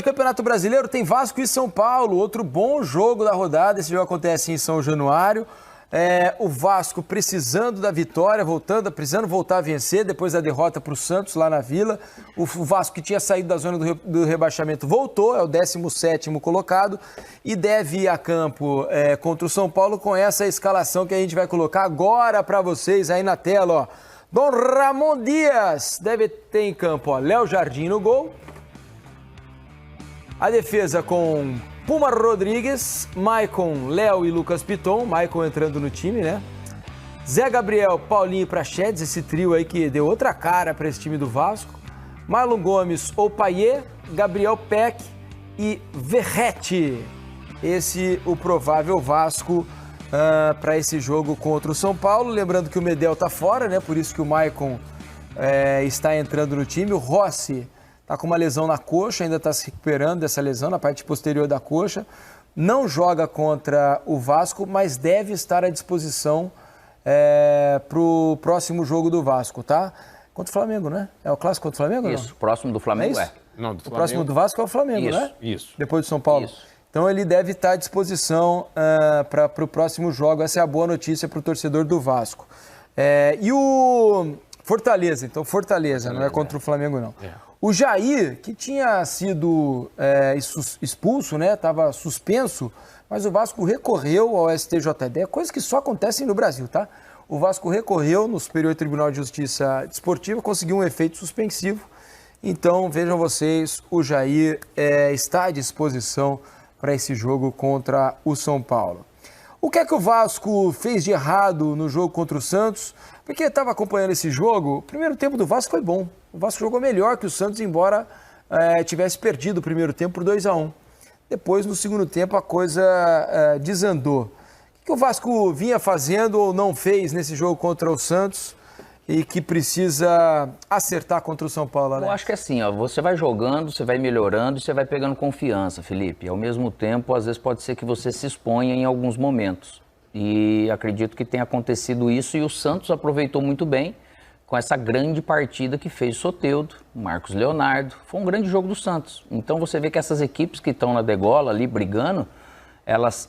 de Campeonato Brasileiro tem Vasco e São Paulo, outro bom jogo da rodada. Esse jogo acontece em São Januário. O Vasco precisando da vitória, precisando voltar a vencer depois da derrota para o Santos lá na Vila. O Vasco, que tinha saído da zona do rebaixamento, voltou, é o 17º colocado e deve ir a campo contra o São Paulo com essa escalação que a gente vai colocar agora para vocês aí na tela, ó. Dom Ramon Dias deve ter em campo, ó, Léo Jardim no gol. A defesa com Puma Rodrigues, Maicon, Léo e Lucas Piton. Maicon entrando no time, né? Zé Gabriel, Paulinho e Praxedes, esse trio aí que deu outra cara para esse time do Vasco. Marlon Gomes ou Payet, Gabriel Peck e Verrete. Esse o provável Vasco para esse jogo contra o São Paulo. Lembrando que o Medel tá fora, né? Por isso que o Maicon está entrando no time. O Rossi está com uma lesão na coxa, ainda está se recuperando dessa lesão na parte posterior da coxa. Não joga contra o Vasco, mas deve estar à disposição para o próximo jogo do Vasco, tá? Contra o Flamengo, né? É o clássico contra o Flamengo? Isso, não? Próximo do Flamengo Não, do Flamengo. O próximo do Vasco é o Flamengo, isso, né? Isso. Depois do São Paulo. Isso. Então ele deve estar à disposição para o próximo jogo. Essa é a boa notícia para o torcedor do Vasco. E o Fortaleza, então Fortaleza, não é contra o Flamengo, não. O Jair, que tinha sido expulso, né? Estava suspenso, mas o Vasco recorreu ao STJD, é coisa que só acontece no Brasil, tá? O Vasco recorreu no Superior Tribunal de Justiça Desportiva, conseguiu um efeito suspensivo. Então, vejam vocês, o Jair está à disposição para esse jogo contra o São Paulo. O que é que o Vasco fez de errado no jogo contra o Santos? Porque eu estava acompanhando esse jogo, o primeiro tempo do Vasco foi bom. O Vasco jogou melhor que o Santos, embora tivesse perdido o primeiro tempo por 2-1. Depois, no segundo tempo, a coisa desandou. O que o Vasco vinha fazendo ou não fez nesse jogo contra o Santos e que precisa acertar contra o São Paulo, né? Eu acho que é assim, ó, você vai jogando, você vai melhorando, você vai pegando confiança, Felipe. Ao mesmo tempo, às vezes pode ser que você se exponha em alguns momentos. E acredito que tenha acontecido isso e o Santos aproveitou muito bem com essa grande partida que fez o Soteldo, o Marcos Leonardo. Foi um grande jogo do Santos. Então você vê que essas equipes que estão na degola ali brigando, elas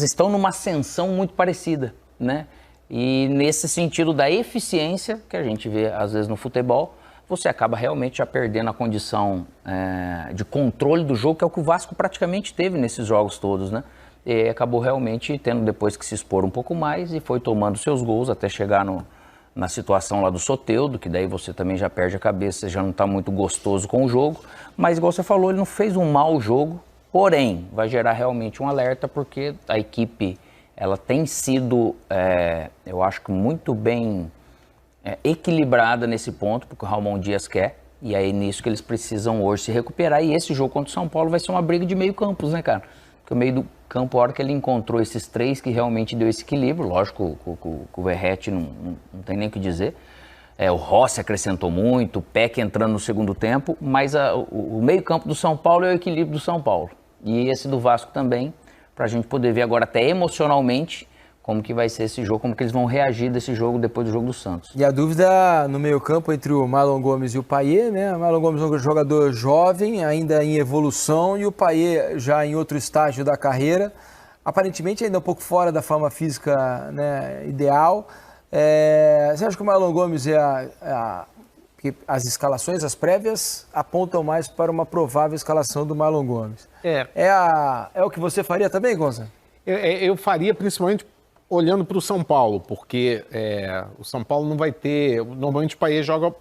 estão numa ascensão muito parecida, né? E nesse sentido da eficiência, que a gente vê às vezes no futebol, você acaba realmente já perdendo a condição de controle do jogo, que é o que o Vasco praticamente teve nesses jogos todos, né? E acabou realmente tendo depois que se expor um pouco mais e foi tomando seus gols até chegar na situação lá do Soteldo, que daí você também já perde a cabeça, já não está muito gostoso com o jogo. Mas igual você falou, ele não fez um mau jogo, porém vai gerar realmente um alerta porque a equipe ela tem sido, eu acho que muito bem equilibrada nesse ponto, porque o Ramon Dias quer, e é nisso que eles precisam hoje se recuperar. E esse jogo contra o São Paulo vai ser uma briga de meio campos, né, cara? Porque o meio do campo, a hora que ele encontrou esses três que realmente deu esse equilíbrio, lógico, o Verrete não tem nem o que dizer, o Rossi acrescentou muito, o Peck entrando no segundo tempo, mas o meio campo do São Paulo é o equilíbrio do São Paulo. E esse do Vasco também, para a gente poder ver agora até emocionalmente como que vai ser esse jogo, como que eles vão reagir desse jogo depois do jogo do Santos. E a dúvida no meio-campo entre o Marlon Gomes e o Payet, né? O Marlon Gomes é um jogador jovem, ainda em evolução, e o Payet já em outro estágio da carreira, aparentemente ainda um pouco fora da forma física, né, ideal. Você acha que o Marlon Gomes que as escalações, as prévias, apontam mais para uma provável escalação do Marlon Gomes? É o que você faria também, Gonza? Eu faria principalmente olhando para o São Paulo, porque o São Paulo não vai ter... Normalmente o Payet joga,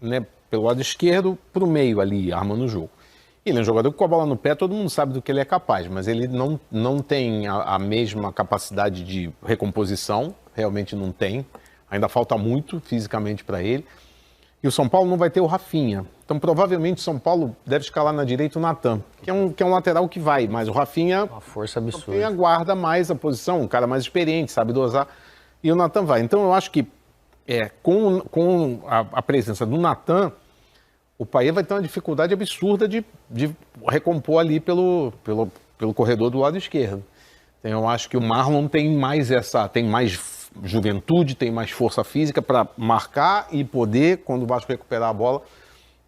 né, pelo lado esquerdo para o meio ali, armando o jogo. Ele é um jogador que com a bola no pé todo mundo sabe do que ele é capaz, mas ele não tem a mesma capacidade de recomposição, realmente não tem. Ainda falta muito fisicamente para ele. E o São Paulo não vai ter o Rafinha. Então, provavelmente, o São Paulo deve escalar na direita o Natan, que é um lateral que vai, mas o Rafinha... Uma força absurda. Rafinha guarda mais a posição, um cara mais experiente, sabe dosar, e o Natan vai. Então, eu acho que com a presença do Natan, o Payet vai ter uma dificuldade absurda de recompor ali pelo corredor do lado esquerdo. Então, eu acho que o Marlon tem mais juventude, tem mais força física para marcar e poder, quando o Vasco recuperar a bola,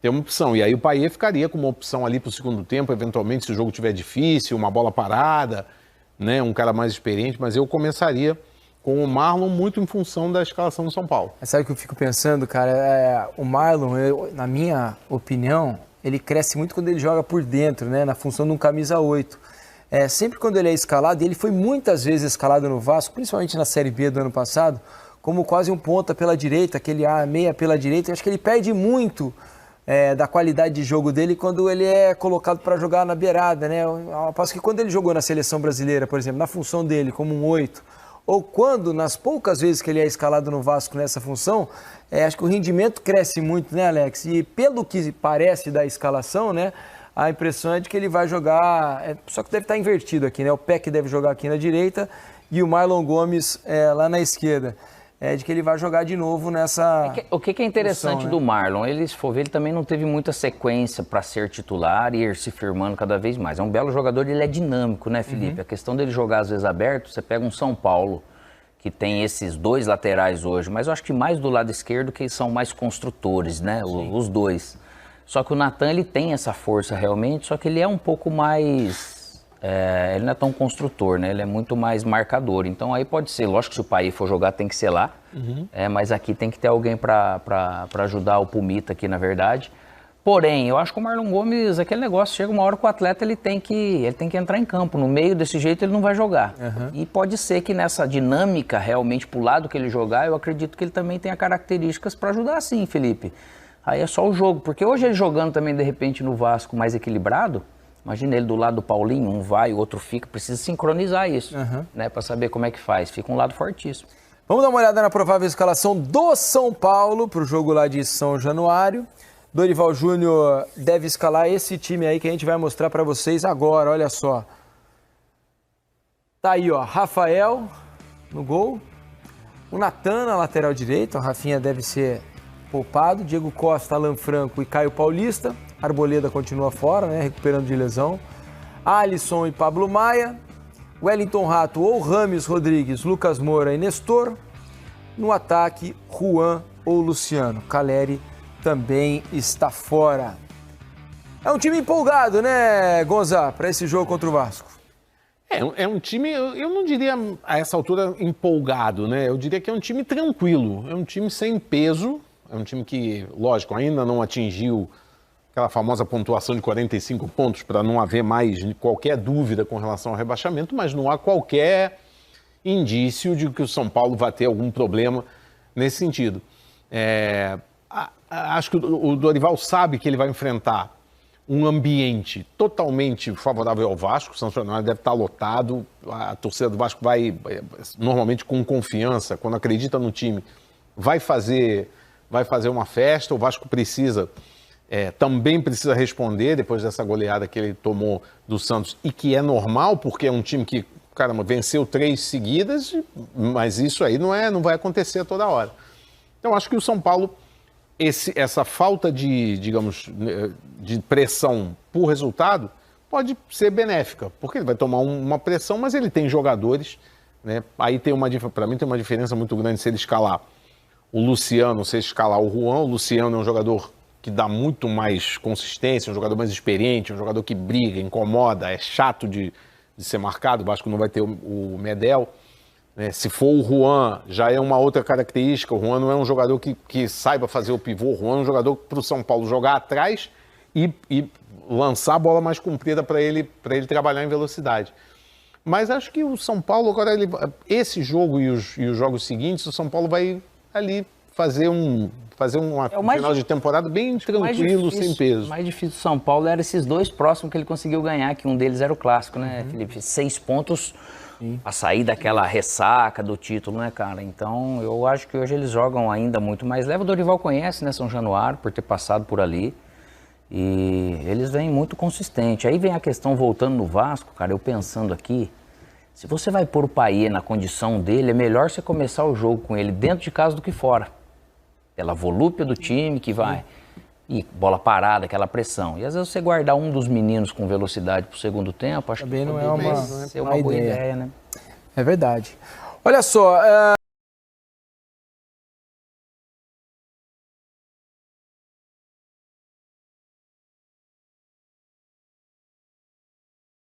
Tem uma opção. E aí o Payet ficaria com uma opção ali para o segundo tempo, eventualmente, se o jogo estiver difícil, uma bola parada, né? Um cara mais experiente, mas eu começaria com o Marlon muito em função da escalação do São Paulo. Sabe o que eu fico pensando, cara? O Marlon, na minha opinião, ele cresce muito quando ele joga por dentro, né? Na função de um camisa 8. Sempre quando ele é escalado, e ele foi muitas vezes escalado no Vasco, principalmente na Série B do ano passado, como quase um ponta pela direita, aquele meia pela direita. Eu acho que ele perde muito da qualidade de jogo dele quando ele é colocado para jogar na beirada, né? Eu passo que quando ele jogou na Seleção Brasileira, por exemplo, na função dele como um 8, ou quando, nas poucas vezes que ele é escalado no Vasco nessa função, acho que o rendimento cresce muito, né, Alex? E pelo que parece da escalação, né, a impressão é de que ele vai jogar, só que deve estar invertido aqui, né? O Peck deve jogar aqui na direita e o Marlon Gomes lá na esquerda. De que ele vai jogar de novo nessa... O que é interessante do Marlon? Ele, se for ver, ele também não teve muita sequência para ser titular e ir se firmando cada vez mais. É um belo jogador, ele é dinâmico, né, Felipe? A questão dele jogar às vezes aberto, você pega um São Paulo, que tem esses dois laterais hoje, mas eu acho que mais do lado esquerdo, que eles são mais construtores, né? Os dois. Só que o Natan, ele tem essa força realmente, só que ele é um pouco mais... ele não é tão construtor, né? Ele é muito mais marcador. Então aí pode ser, lógico que se o Payet for jogar tem que ser lá, mas aqui tem que ter alguém para ajudar o Pumita aqui, na verdade. Porém, eu acho que o Marlon Gomes, aquele negócio, chega uma hora que o atleta ele tem que entrar em campo. No meio desse jeito ele não vai jogar. E pode ser que nessa dinâmica, realmente, pro lado que ele jogar, eu acredito que ele também tenha características para ajudar sim, Felipe. Aí é só o jogo, porque hoje ele jogando também, de repente, no Vasco mais equilibrado, imagina ele do lado do Paulinho, um vai, o outro fica, precisa sincronizar isso, né, para saber como é que faz. Fica um lado fortíssimo. Vamos dar uma olhada na provável escalação do São Paulo para o jogo lá de São Januário. Dorival Júnior deve escalar esse time aí que a gente vai mostrar para vocês agora, olha só. Tá aí, ó, Rafael no gol, o Natan na lateral direita, o Rafinha deve ser poupado, Diego Costa, Alan Franco e Caio Paulista. Arboleda continua fora, né, recuperando de lesão. Alisson e Pablo Maia. Wellington Rato ou Rames Rodrigues, Lucas Moura e Nestor. No ataque, Juan ou Luciano. Caleri também está fora. É um time empolgado, né, Gonza, para esse jogo contra o Vasco? É um time, eu não diria a essa altura empolgado, né? Eu diria que é um time tranquilo, é um time sem peso, é um time que, lógico, ainda não atingiu aquela famosa pontuação de 45 pontos para não haver mais qualquer dúvida com relação ao rebaixamento, mas não há qualquer indício de que o São Paulo vai ter algum problema nesse sentido. Acho que o Dorival sabe que ele vai enfrentar um ambiente totalmente favorável ao Vasco. O São Januário deve estar lotado, a torcida do Vasco vai, normalmente com confiança, quando acredita no time, vai fazer uma festa. O Vasco também precisa responder depois dessa goleada que ele tomou do Santos, e que é normal, porque é um time que, caramba, venceu 3 seguidas, mas isso aí não vai acontecer toda hora. Então, acho que o São Paulo, essa falta de, digamos, de pressão por resultado, pode ser benéfica, porque ele vai tomar uma pressão, mas ele tem jogadores, né? Aí para mim tem uma diferença muito grande se ele escalar o Luciano, se ele escalar o Juan. O Luciano é um jogador que dá muito mais consistência, um jogador mais experiente, um jogador que briga, incomoda, é chato de ser marcado. O Vasco não vai ter o Medel. Se for o Juan, já é uma outra característica. O Juan não é um jogador que saiba fazer o pivô. O Juan é um jogador para o São Paulo jogar atrás e lançar a bola mais comprida para ele trabalhar em velocidade. Mas acho que o São Paulo, agora, esse jogo e os jogos seguintes, o São Paulo vai ali fazer um final de temporada bem tranquilo, sem peso. O mais difícil do São Paulo era esses 2 próximos que ele conseguiu ganhar, que um deles era o clássico, né, Felipe? 6 pontos a sair daquela ressaca do título, né, cara? Então, eu acho que hoje eles jogam ainda muito mais leve. O Dorival conhece, né, São Januário, por ter passado por ali. E eles vêm muito consistente. Aí vem a questão, voltando no Vasco, cara, eu pensando aqui, se você vai pôr o Payet na condição dele, é melhor você começar o jogo com ele dentro de casa do que fora. Pela volúpia do time que vai. E bola parada, aquela pressão. E às vezes você guardar um dos meninos com velocidade pro segundo tempo, acho também que não é uma boa ideia, né? É verdade. Olha só,